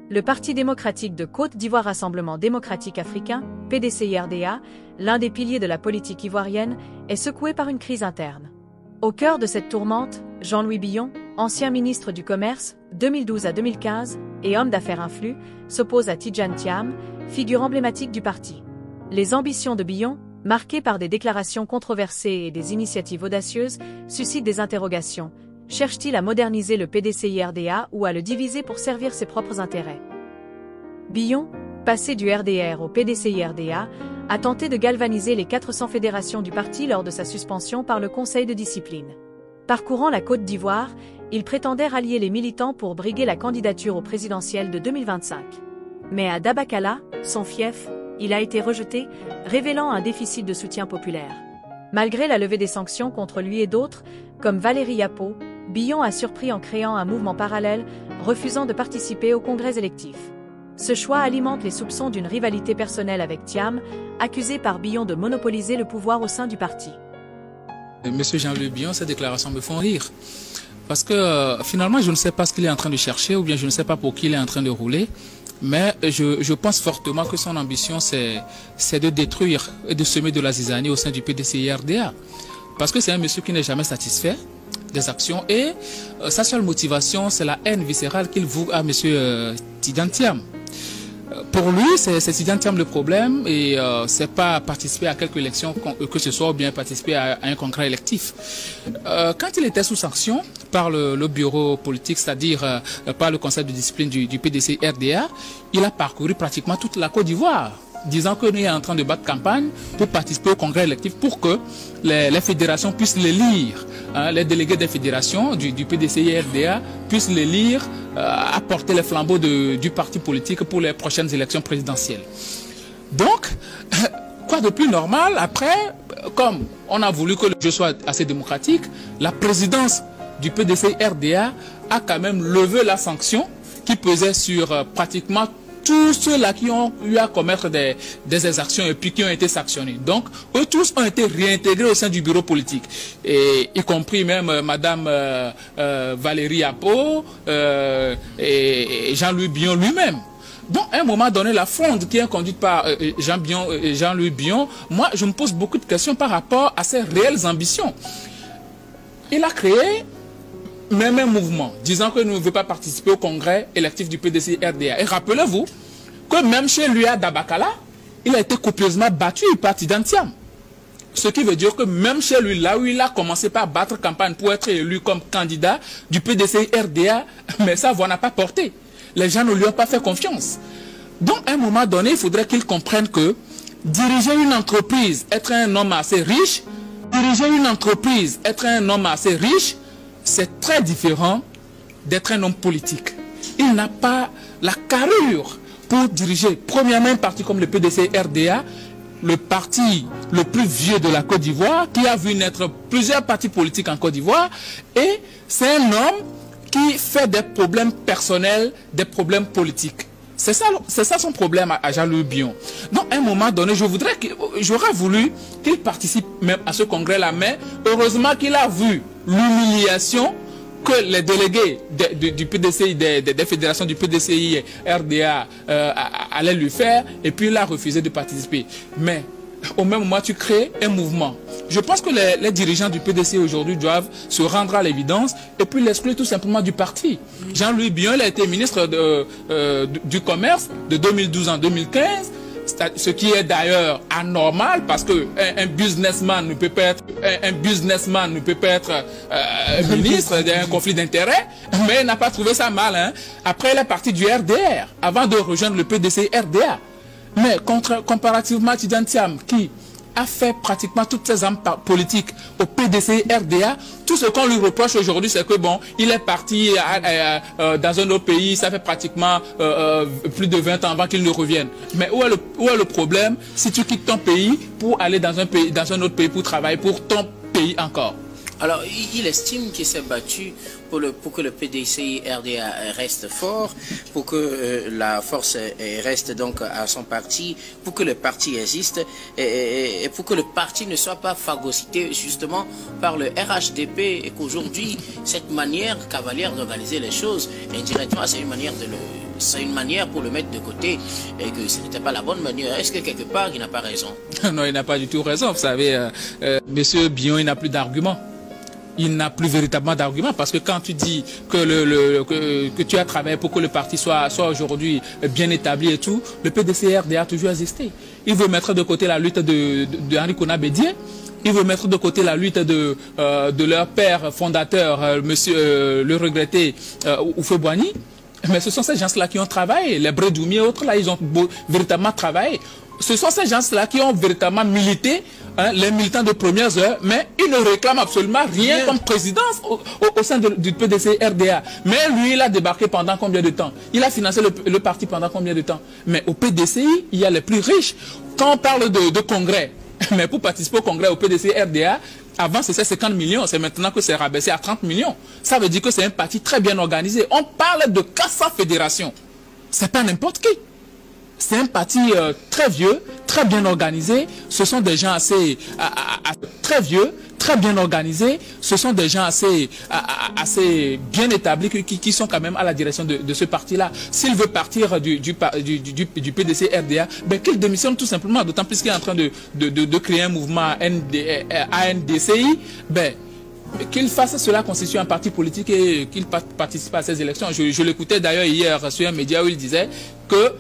Le Parti démocratique de Côte d'Ivoire Rassemblement démocratique africain, PDCI-RDA, l'un des piliers de la politique ivoirienne, est secoué par une crise interne. Au cœur de cette tourmente, Jean-Louis Billon, ancien ministre du Commerce, 2012 à 2015, et homme d'affaires influent, s'oppose à Tidjane Thiam, figure emblématique du parti. Les ambitions de Billon, marquées par des déclarations controversées et des initiatives audacieuses, suscitent des interrogations. Cherche-t-il à moderniser le PDCI-RDA ou à le diviser pour servir ses propres intérêts? Billon, passé du RDR au PDCI-RDA, a tenté de galvaniser les 400 fédérations du parti lors de sa suspension par le Conseil de discipline. Parcourant la Côte d'Ivoire, il prétendait rallier les militants pour briguer la candidature au présidentiel de 2025. Mais à Dabakala, son fief, il a été rejeté, révélant un déficit de soutien populaire. Malgré la levée des sanctions contre lui et d'autres, comme Valérie Yapo, Billon a surpris en créant un mouvement parallèle, refusant de participer au congrès électif. Ce choix alimente les soupçons d'une rivalité personnelle avec Thiam, accusé par Billon de monopoliser le pouvoir au sein du parti. Monsieur Jean-Louis Billon, ces déclarations me font rire. Parce que finalement, je ne sais pas ce qu'il est en train de chercher, ou bien je ne sais pas pour qui il est en train de rouler. Mais je pense fortement que son ambition, c'est de détruire et de semer de la zizanie au sein du PDCI-RDA. Parce que c'est un monsieur qui n'est jamais satisfait des actions et sa seule motivation, c'est la haine viscérale qu'il voue à monsieur Tidjane Thiam. Pour lui, c'est Tidjane Thiam le problème et c'est pas participer à quelques élections que ce soit ou bien participer à un congrès électif. Quand il était sous sanction par le bureau politique, c'est-à-dire par le conseil de discipline du PDCI-RDA, il a parcouru pratiquement toute la Côte d'Ivoire, disant qu'il est en train de battre campagne pour participer au congrès électif pour que les fédérations puissent les lire. Les délégués des fédérations du PDCI-RDA puissent les lire, apporter les flambeaux du parti politique pour les prochaines élections présidentielles. Donc, quoi de plus normal, après, comme on a voulu que le jeu soit assez démocratique, la présidence du PDCI-RDA a quand même levé la sanction qui pesait sur pratiquement tous ceux-là qui ont eu à commettre des exactions et puis qui ont été sanctionnés. Donc, eux tous ont été réintégrés au sein du bureau politique, et y compris même Madame Valérie Yapo et Jean-Louis Billon lui-même. Donc, à un moment donné, la fronde qui est conduite par Jean-Louis Billon, moi, je me pose beaucoup de questions par rapport à ses réelles ambitions. Il a créé même un mouvement disant qu'il ne veut pas participer au congrès électif du PDCI-RDA. Et rappelez-vous que même chez lui à Dabakala, il a été copieusement battu par Tidjane Thiam. Ce qui veut dire que même chez lui, là où il a commencé par battre campagne pour être élu comme candidat du PDCI-RDA, mais sa voix n'a pas porté. Les gens ne lui ont pas fait confiance. Donc, à un moment donné, il faudrait qu'il comprenne que diriger une entreprise, être un homme assez riche, c'est très différent d'être un homme politique. Il n'a pas la carrure pour diriger, premièrement, un parti comme le PDCI-RDA, le parti le plus vieux de la Côte d'Ivoire, qui a vu naître plusieurs partis politiques en Côte d'Ivoire, et c'est un homme qui fait des problèmes personnels, des problèmes politiques. C'est ça son problème à Jean-Louis Billon. Donc, à un moment donné, j'aurais voulu qu'il participe même à ce congrès-là, mais heureusement qu'il a vu l'humiliation que les délégués du PDCI, des fédérations du PDCI-RDA allaient lui faire, et puis il a refusé de participer. Mais au même moment, tu crées un mouvement. Je pense que les dirigeants du PDCI aujourd'hui doivent se rendre à l'évidence et puis l'exclure tout simplement du parti. Jean-Louis Billon, il a été ministre du Commerce de 2012 en 2015, ce qui est d'ailleurs anormal parce que un businessman ne peut pas être ministre, il y a un conflit d'intérêts, mais il n'a pas trouvé ça mal. Hein. Après, il est parti du RDR avant de rejoindre le PDCI-RDA. Mais comparativement à Tidjane Thiam, qui a fait pratiquement toutes ses armes politiques au PDCI-RDA, tout ce qu'on lui reproche aujourd'hui, c'est que bon, il est parti dans un autre pays, ça fait pratiquement plus de 20 ans avant qu'il ne revienne. Mais où est le problème si tu quittes ton pays pour aller dans un autre pays pour travailler pour ton pays encore? Alors, il estime qu'il s'est battu pour que le PDCI-RDA reste fort, pour que la force reste donc à son parti, pour que le parti existe et pour que le parti ne soit pas phagocyté justement par le RHDP et qu'aujourd'hui, cette manière cavalière d'organiser les choses, indirectement, c'est une manière pour le mettre de côté et que ce n'était pas la bonne manière. Est-ce que quelque part, il n'a pas raison? Non, il n'a pas du tout raison. Vous savez, Monsieur Billon, il n'a plus d'arguments. Il n'a plus véritablement d'arguments parce que quand tu dis que tu as travaillé pour que le parti soit aujourd'hui bien établi et tout, le PDCRDA a toujours existé. Il veut mettre de côté la lutte de Henri Konan Bédié. Il veut mettre de côté la lutte de leur père fondateur, monsieur le regretté Houphouët-Boigny. Mais ce sont ces gens-là qui ont travaillé. Les Brédoumi et autres, là, ils ont véritablement travaillé. Ce sont ces gens-là qui ont véritablement milité, hein, les militants de premières heures, mais ils ne réclament absolument rien comme présidence au sein du PDC-RDA. Mais lui, il a débarqué pendant combien de temps? Il a financé le parti pendant combien de temps? Mais au PDCI, il y a les plus riches. Quand on parle de congrès, mais pour participer au congrès au PDC-RDA, avant c'était 50 millions, c'est maintenant que c'est rabaissé à 30 millions. Ça veut dire que c'est un parti très bien organisé. On parle de 400 fédérations. C'est pas n'importe qui. C'est un parti très vieux, très bien organisé. Ce sont des gens assez très vieux, très bien organisés. Ce sont des gens assez bien établis qui sont quand même à la direction de ce parti-là. S'il veut partir du PDC-RDA, ben qu'il démissionne tout simplement. D'autant plus qu'il est en train de créer un mouvement ANDCI. Ben, qu'il fasse cela constitue un parti politique et qu'il participe à ces élections. Je l'écoutais d'ailleurs hier sur un média où il disait que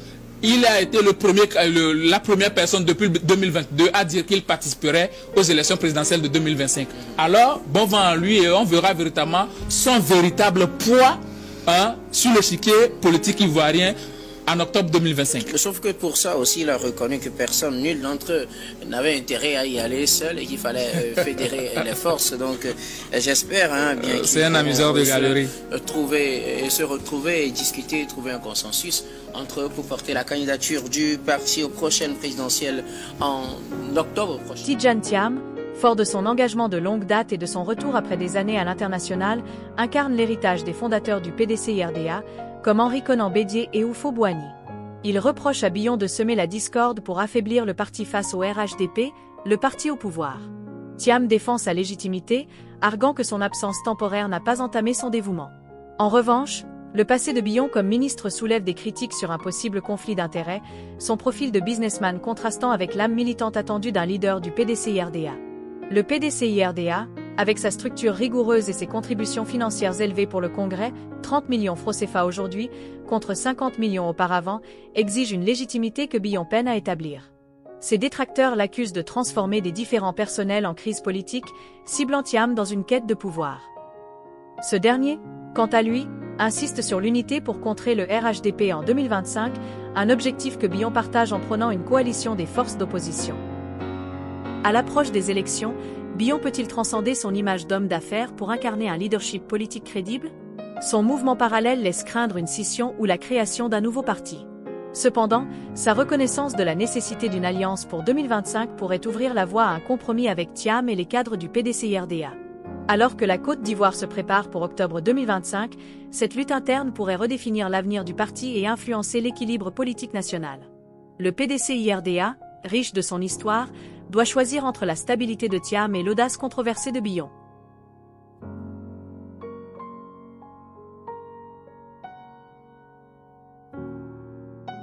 il a été la première personne depuis 2022 à dire qu'il participerait aux élections présidentielles de 2025. Alors, bon vent à lui et on verra véritablement son véritable poids sur l'échiquier politique ivoirien en octobre 2025. Sauf que pour ça aussi, il a reconnu que personne, nul d'entre eux, n'avait intérêt à y aller seul et qu'il fallait fédérer les forces. Donc, j'espère bien qu'ils c'est un amuseur de galerie. Se retrouver et discuter, trouver un consensus entre eux pour porter la candidature du parti aux prochaines présidentielles en octobre prochain. Tidjane Thiam, fort de son engagement de longue date et de son retour après des années à l'international, incarne l'héritage des fondateurs du PDCI-RDA, comme Henri Konan Bédié et Houphouët-Boigny. Il reproche à Billon de semer la discorde pour affaiblir le parti face au RHDP, le parti au pouvoir. Thiam défend sa légitimité, arguant que son absence temporaire n'a pas entamé son dévouement. En revanche, le passé de Billon comme ministre soulève des critiques sur un possible conflit d'intérêts, son profil de businessman contrastant avec l'âme militante attendue d'un leader du PDCI-RDA. Le PDCI-RDA, avec sa structure rigoureuse et ses contributions financières élevées pour le Congrès, 30 millions francs CFA aujourd'hui, contre 50 millions auparavant, exige une légitimité que Billon peine à établir. Ses détracteurs l'accusent de transformer des différends personnels en crise politique, ciblant Thiam dans une quête de pouvoir. Ce dernier, quant à lui, insiste sur l'unité pour contrer le RHDP en 2025, un objectif que Billon partage en prônant une coalition des forces d'opposition. À l'approche des élections, Billon peut-il transcender son image d'homme d'affaires pour incarner un leadership politique crédible? Son mouvement parallèle laisse craindre une scission ou la création d'un nouveau parti. Cependant, sa reconnaissance de la nécessité d'une alliance pour 2025 pourrait ouvrir la voie à un compromis avec Thiam et les cadres du PDCI-RDA. Alors que la Côte d'Ivoire se prépare pour octobre 2025, cette lutte interne pourrait redéfinir l'avenir du parti et influencer l'équilibre politique national. Le PDCI-RDA, riche de son histoire, doit choisir entre la stabilité de Thiam et l'audace controversée de Billon.